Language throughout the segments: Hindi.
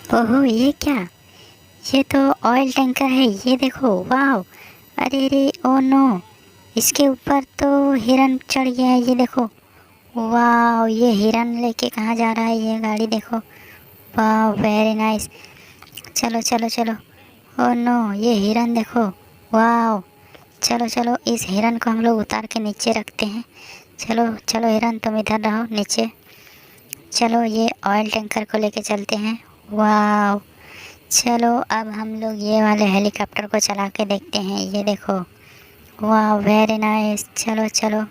ओहो, ये क्या? ये तो ऑयल टैंकर है, ये देखो। वाह! अरे अरे, ओ नो! इसके ऊपर तो हिरन चढ़ गया है, ये देखो। वाह! ये हिरन लेके कहाँ जा रहा है ये गाड़ी, देखो। वाह, वेरी नाइस। चलो चलो चलो। ओ नो, ये हिरन देखो। वाह! चलो चलो, इस हिरन को हम लोग उतार के नीचे रखते हैं। चलो चलो हिरन, तुम इधर रहो नीचे। चलो, ये ऑयल टैंकर को लेके चलते हैं। वाह! चलो, अब हम लोग ये वाले हेलीकॉप्टर को चला के देखते हैं, ये देखो। वाह, वेरी नाइस। चलो चलो,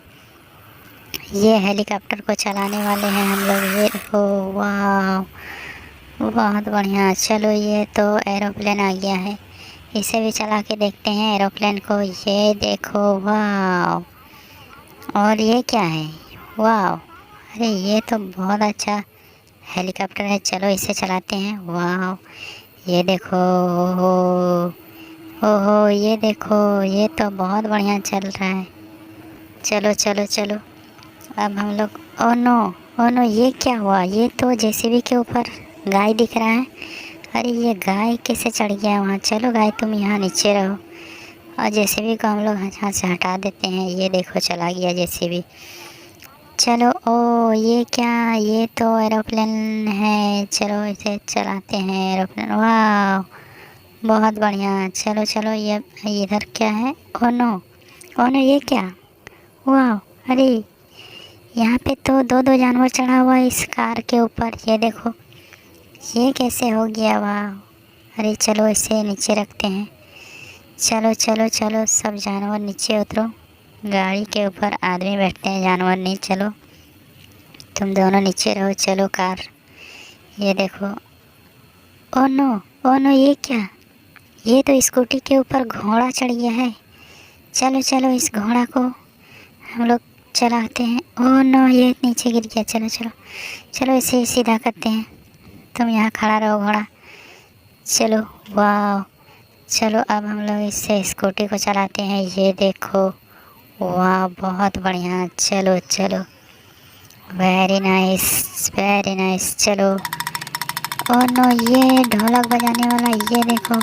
ये हेलीकॉप्टर को चलाने वाले हैं हम लोग, ये देखो। वाह, बहुत बढ़िया। चलो, ये तो एरोप्लेन आ गया है, इसे भी चला के देखते हैं एरोप्लेन को, ये देखो। वाह! और ये क्या है? वाह! अरे, ये तो बहुत अच्छा हेलीकॉप्टर है, चलो इसे चलाते हैं। वाह! ये देखो। ओहो, ओहो, ये देखो, ये तो बहुत बढ़िया चल रहा है। चलो चलो चलो, अब हम लोग। ओ नो, ओ नो, ये क्या हुआ? ये तो जेसीबी के ऊपर गाय दिख रहा है। अरे, ये गाय कैसे चढ़ गया वहाँ? चलो गाय, तुम यहाँ नीचे रहो, और जेसीबी को हम लोग यहाँ से हटा देते हैं। ये देखो, चला गया जेसीबी। चलो, ओ ये क्या? ये तो एरोप्लेन है, चलो इसे चलाते हैं एरोप्लेन। वाह, बहुत बढ़िया। चलो चलो, ये इधर क्या है? ओ नो, ओ नो, ये क्या? वाह! अरे, यहाँ पे तो दो दो जानवर चढ़ा हुआ है इस कार के ऊपर, ये देखो। ये कैसे हो गया? वाह! अरे, चलो इसे नीचे रखते हैं। चलो चलो चलो, सब जानवर नीचे उतरो। गाड़ी के ऊपर आदमी बैठते हैं, जानवर नहीं। चलो, तुम दोनों नीचे रहो। चलो कार, ये देखो। ओ नो, ओ नो, ये क्या? ये तो स्कूटी के ऊपर घोड़ा चढ़ गया है। चलो चलो, इस घोड़ा को हम लोग चलाते हैं। ओ नो, ये नीचे गिर गया। चलो चलो चलो, इसे सीधा करते हैं। तुम यहाँ खड़ा रहो घोड़ा। चलो, वाह! चलो, अब हम लोग इससे स्कूटी को चलाते हैं, ये देखो। वाह, बहुत बढ़िया। चलो चलो, वेरी नाइस, वेरी नाइस। चलो। ओ नो, ये ढोलक बजाने वाला, ये देखो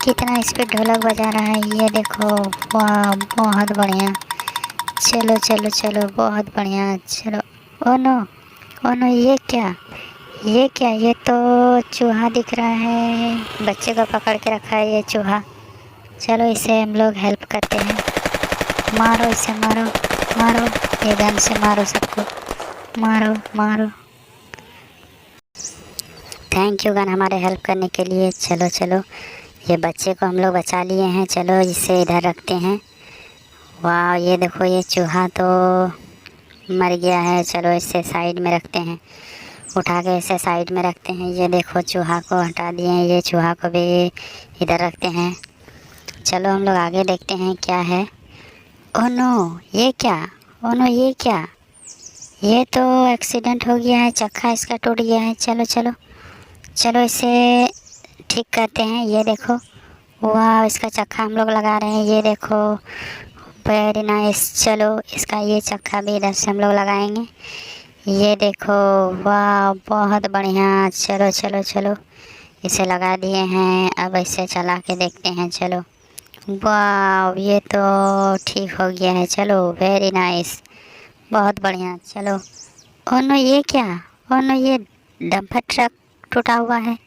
कितना स्पीड ढोलक बजा रहा है, ये देखो। वाह, बहुत बढ़िया। चलो चलो चलो, बहुत बढ़िया। चलो। ओ नो, ओ नो, ये क्या? ये क्या? ये तो चूहा दिख रहा है, बच्चे को पकड़ के रखा है ये चूहा। चलो, इसे हम लोग हेल्प करते हैं। मारो इसे, मारो मारो, ये गन से मारो सबको, मारो मारो। थैंक यू गन, हमारे हेल्प करने के लिए। चलो चलो, ये बच्चे को हम लोग बचा लिए हैं। चलो, इसे इधर रखते हैं। वाह, ये देखो, ये चूहा तो मर गया है। चलो, इसे साइड में रखते हैं, उठा के इसे साइड में रखते हैं। ये देखो, चूहा को हटा दिए हैं, ये चूहा को भी इधर रखते हैं। चलो, हम लोग आगे देखते हैं क्या है। ओह नो, ये क्या? ओह नो, ये क्या? ये तो एक्सीडेंट हो गया है, चक्का इसका टूट गया है। चलो चलो चलो, इसे ठीक करते हैं। ये देखो, वाह, इसका चक्का हम लोग लगा रहे हैं, ये देखो। Very nice. चलो, इसका ये चक्का भी इधर से हम लोग लगाएंगे, ये देखो। वाह, बहुत बढ़िया। चलो चलो चलो, इसे लगा दिए हैं, अब इसे चला के देखते हैं। चलो, वाह, ये तो ठीक हो गया है। चलो, वेरी नाइस, बहुत बढ़िया। चलो। ओह नो, ये क्या? ओह नो, ये डंपर ट्रक टूटा हुआ है।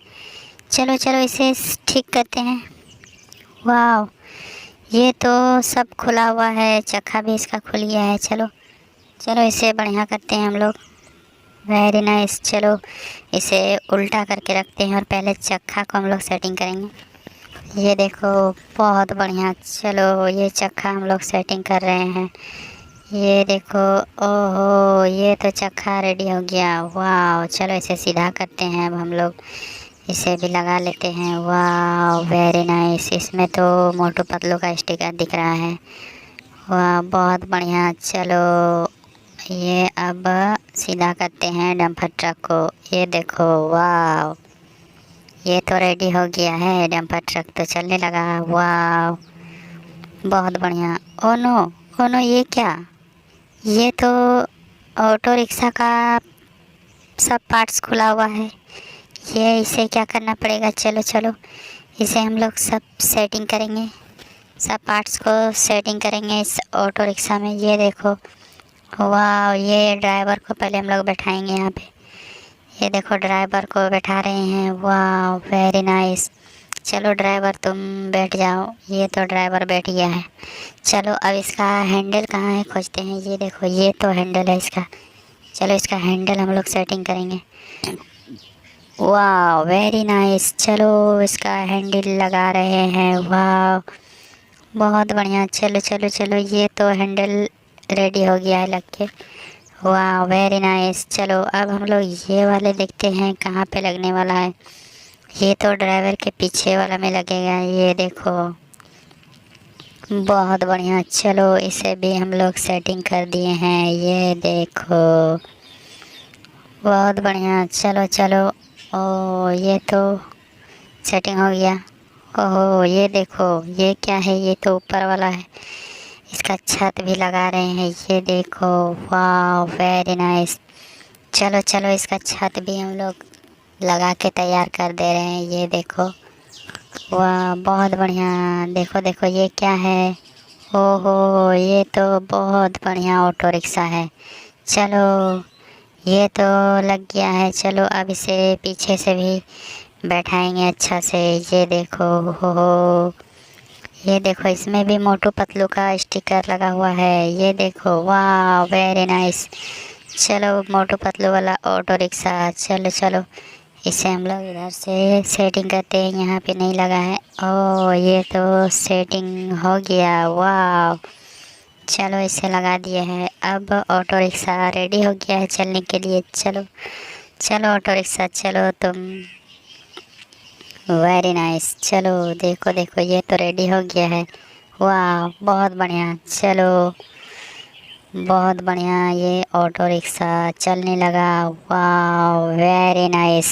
चलो चलो, इसे ठीक करते हैं। वाह, ये तो सब खुला हुआ है, चक्का भी इसका खुल गया है। चलो चलो, इसे बढ़िया करते हैं हम लोग। Very nice. चलो, इसे उल्टा करके रखते हैं और पहले चक्का को हम लोग सेटिंग करेंगे। ये देखो, बहुत बढ़िया। चलो, ये चक्का हम लोग सेटिंग कर रहे हैं, ये देखो। ओहो, ये तो चक्का रेडी हो गया। वाह, चलो इसे सीधा करते हैं अब हम लोग, इसे भी लगा लेते हैं। वाह, वेरी नाइस। इसमें तो मोटू पतलू का स्टिकर दिख रहा है। वाह, बहुत बढ़िया। चलो, ये अब सीधा करते हैं डंपर ट्रक को, ये देखो। वाह, ये तो रेडी हो गया है, डंपर ट्रक तो चलने लगा। वाह, बहुत बढ़िया। ओ नो, ओ नो, ये क्या? ये तो ऑटो रिक्शा का सब पार्ट्स खुला हुआ है, ये इसे क्या करना पड़ेगा, चलो चलो इसे हम लोग सब सेटिंग करेंगे, सब पार्ट्स को सेटिंग करेंगे इस ऑटो रिक्शा में। ये देखो, वाह, ये ड्राइवर को पहले हम लोग बैठाएंगे यहाँ पे। ये देखो ड्राइवर को बैठा रहे हैं, वाह वेरी नाइस। चलो ड्राइवर तुम बैठ जाओ, ये तो ड्राइवर बैठ गया है। चलो अब इसका हैंडल कहाँ है खोजते हैं। ये देखो, ये तो हैंडल है इसका। चलो इसका हैंडल हम लोग सेटिंग करेंगे। वाह वेरी नाइस। चलो इसका हैंडल लगा रहे हैं, वाह बहुत बढ़िया। चलो चलो चलो, ये तो हैंडल रेडी हो गया है लग के। वाह वेरी नाइस। चलो अब हम लोग ये वाले देखते हैं कहाँ पे लगने वाला है। ये तो ड्राइवर के पीछे वाला में लगेगा, ये देखो बहुत बढ़िया। चलो इसे भी हम लोग सेटिंग कर दिए हैं, ये देखो बहुत बढ़िया। चलो चलो, ओ ये तो सेटिंग हो गया। ओहो ये देखो, ये क्या है, ये तो ऊपर वाला है, इसका छत भी लगा रहे हैं, ये देखो वाह वेरी नाइस। चलो चलो इसका छत भी हम लोग लगा के तैयार कर दे रहे हैं, ये देखो वाह बहुत बढ़िया। देखो देखो ये क्या है, ओहो ये तो बहुत बढ़िया ऑटो रिक्शा है। चलो ये तो लग गया है। चलो अब इसे पीछे से भी बैठाएंगे अच्छा से। ये देखो, हो ये देखो इसमें भी मोटू पतलू का स्टिकर लगा हुआ है, ये देखो वाह वेरी नाइस। चलो मोटू पतलू वाला ऑटो रिक्शा, चलो चलो इसे हम लोग इधर से सेटिंग करते हैं, यहाँ पे नहीं लगा है। ओ ये तो सेटिंग हो गया, वाह। चलो इसे लगा दिए हैं, अब ऑटो रिक्शा रेडी हो गया है चलने के लिए। चलो चलो ऑटो रिक्शा चलो तुम, वेरी नाइस। चलो देखो देखो ये तो रेडी हो गया है, वाह बहुत बढ़िया। चलो बहुत बढ़िया, ये ऑटो रिक्शा चलने लगा, वाह वेरी नाइस।